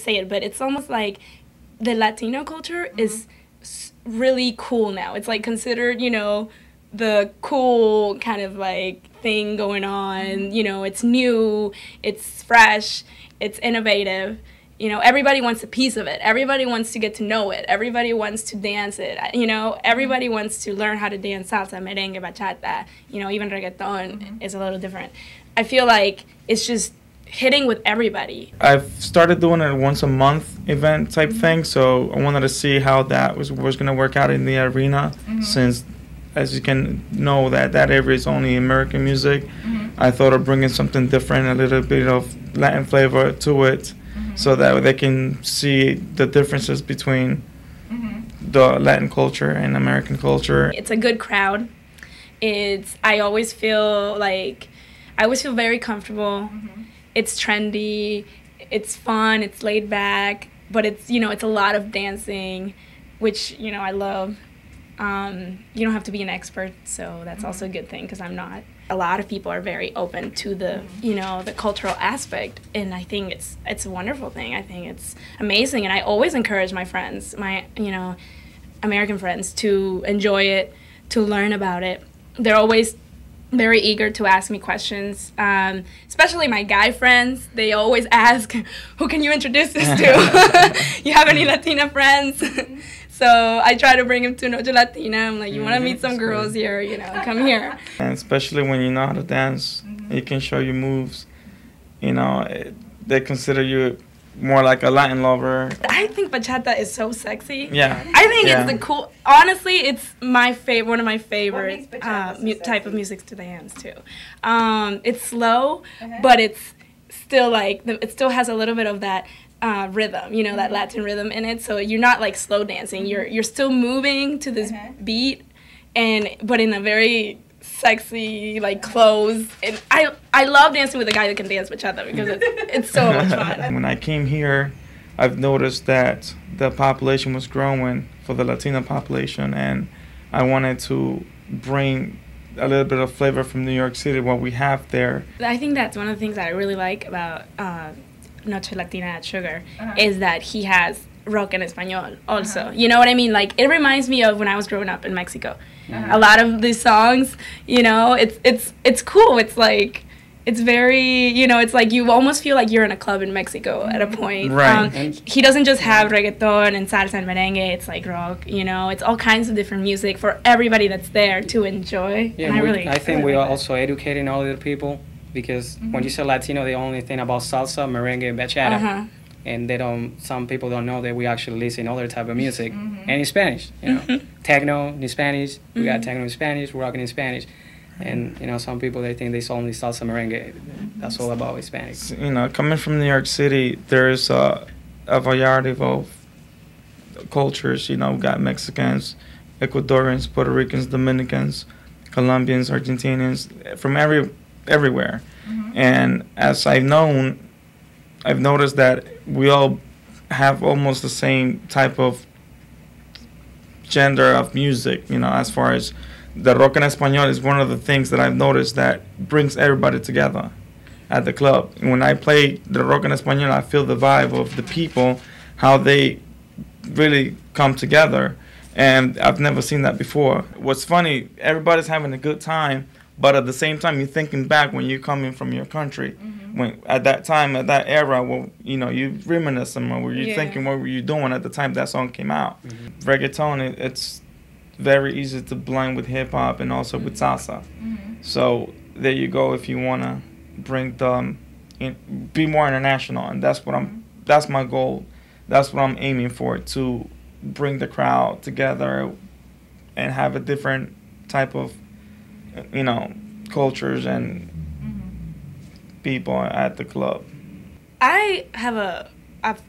say it, but it's almost like the Latino culture is really cool now. It's like considered, you know, the cool kind of like thing going on. You know, it's new, it's fresh, it's innovative. You know, everybody wants a piece of it. Everybody wants to get to know it. Everybody wants to dance it. You know, everybody wants to learn how to dance salsa, merengue, bachata. You know, even reggaeton is a little different. I feel like it's just hitting with everybody. I've started doing a once a month event type thing, so I wanted to see how that was going to work out in the arena, since, as you can know, that area is only American music. I thought of bringing something different, a little bit of Latin flavor to it, so that they can see the differences between the Latin culture and American culture. It's a good crowd. I always feel very comfortable. It's trendy, it's fun, it's laid back, but it's, you know, it's a lot of dancing, which, you know, I love. You don't have to be an expert, so that's also a good thing, because I'm not. A lot of people are very open to the, you know, the cultural aspect, and I think it's a wonderful thing. I think it's amazing, and I always encourage my friends, my, you know, American friends, to enjoy it, to learn about it. They're always very eager to ask me questions, especially my guy friends. They always ask, who can you introduce this to? You have any Latina friends? So I try to bring him to Noche Latina. I'm like, you want to meet some girls here, you know, come here. And especially when you know how to dance, you can show your moves. You know, they consider you more like a Latin lover. I think bachata is so sexy. Yeah. I think it's the cool. Honestly, it's my favorite, one of my favorite type of music to dance to. It's slow, but it's still like it still has a little bit of that rhythm, you know, that Latin rhythm in it. So you're not like slow dancing. You're still moving to this beat, but in a very sexy, like, clothes. And I love dancing with a guy that can dance bachata, because it's so much fun. When I came here, I've noticed that the population was growing for the Latino population, and I wanted to bring a little bit of flavor from New York City, what we have there. I think that's one of the things that I really like about Noche Latina at Sugar, is that he has rock en español also. You know what I mean? Like, it reminds me of when I was growing up in Mexico. A lot of these songs, you know, it's cool. It's like, it's very, you know, it's like you almost feel like you're in a club in Mexico at a point. Right. He doesn't just have reggaeton and salsa and merengue. It's like rock, you know. It's all kinds of different music for everybody that's there to enjoy. Yeah, and I think we are also educating all the people, because when you say Latino, they only think about salsa, merengue, and bachata. And some people don't know that we actually listen other type of music, and in Spanish, you know, techno in Spanish, we got techno in Spanish, rocking in Spanish, and, you know, some people, they think they only salsa, merengue. That's all about Hispanic. You know, coming from New York City, there's a variety of cultures. You know, we got Mexicans, Ecuadorians, Puerto Ricans, Dominicans, Colombians, Argentinians, from everywhere. And as I've noticed that we all have almost the same type of gender of music, you know, as far as the rock en español is one of the things that I've noticed that brings everybody together at the club. And when I play the rock en español, I feel the vibe of the people, how they really come together. And I've never seen that before. What's funny, everybody's having a good time, but at the same time, you're thinking back when you're coming from your country. When at that time, at that era, well, you know, you reminiscing, or were you thinking, what were you doing at the time that song came out? Reggaeton, it's very easy to blend with hip hop and also with salsa. So there you go. If you wanna bring be more international, and that's my goal. That's what I'm aiming for, to bring the crowd together and have a different type of, you know, cultures and people at the club. I have a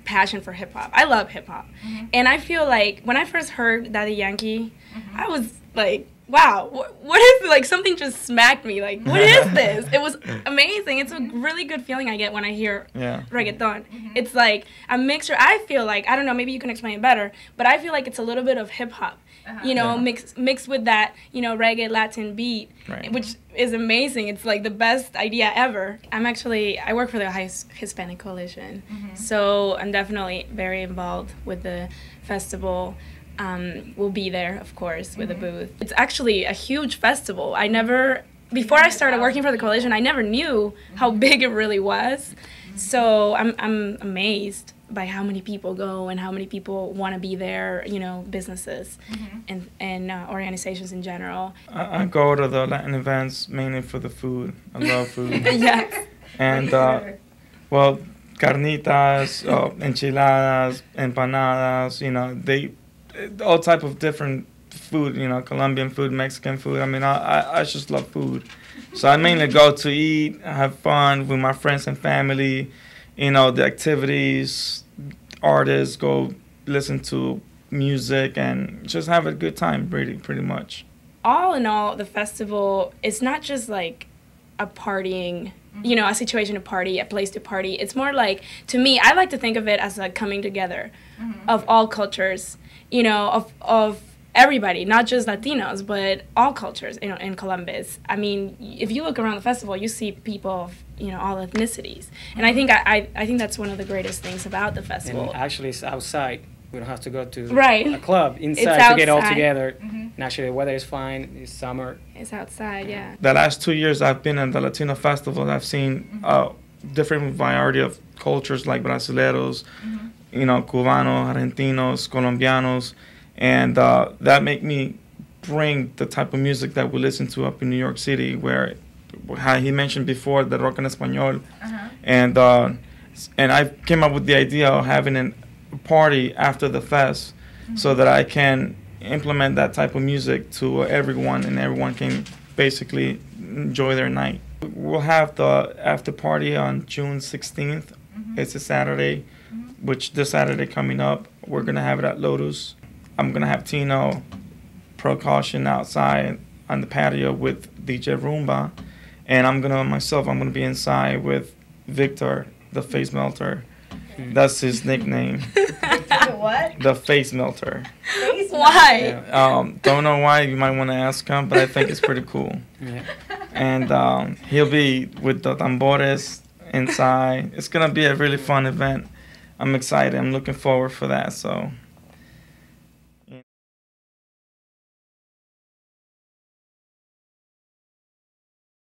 passion for hip hop. I love hip hop, and I feel like when I first heard Daddy Yankee, I was like, wow, what is, like, something just smacked me. Like, what is this? It was amazing. It's a really good feeling I get when I hear reggaeton. It's like a mixture. I feel like, I don't know, maybe you can explain it better, but I feel like it's a little bit of hip hop. You know, mixed with that, you know, reggae Latin beat, which is amazing. It's like the best idea ever. I work for the Hispanic Coalition, so I'm definitely very involved with the festival. We'll be there, of course, with a booth. It's actually a huge festival. Before I started working for the coalition, I never knew how big it really was. So I'm amazed by how many people go and how many people want to be there, you know, businesses and organizations in general. I go to the Latin events mainly for the food. I love food. Yes. And, well, carnitas, enchiladas, empanadas, you know, all type of different food, you know, Colombian food, Mexican food. I mean, I just love food. So I mainly go to eat, have fun with my friends and family, you know, the activities, artists, go listen to music and just have a good time, pretty much. All in all, the festival is not just like a partying, you know, a situation to party, a place to party. It's more like, to me, I like to think of it as a coming together of all cultures, you know, of everybody, not just Latinos, but all cultures, you know, in Columbus. I mean, if you look around the festival, you see people of, you know, all ethnicities. And I think I think that's one of the greatest things about the festival. And actually, it's outside. We don't have to go to a club. It's inside to get all together. And actually, the weather is fine. It's summer. It's outside, yeah. The last 2 years I've been in the Latino festival, I've seen different variety of cultures like brasileros, you know, cubanos, argentinos, colombianos, and that make me bring the type of music that we listen to up in New York City, where how he mentioned before, the rock en español, and I came up with the idea of having a party after the fest, so that I can implement that type of music to everyone, and everyone can basically enjoy their night. We'll have the after party on June 16th. It's a Saturday, which this Saturday coming up, we're gonna have it at Lotus. I'm gonna have Tino percussion outside on the patio with DJ Roomba, and I'm gonna be inside with Victor, the face melter. That's his nickname. What? The face melter. Why? Don't know why. You might want to ask him, but I think it's pretty cool. Yeah. And he'll be with the tambores inside. It's gonna be a really fun event. I'm excited. I'm looking forward for that. So.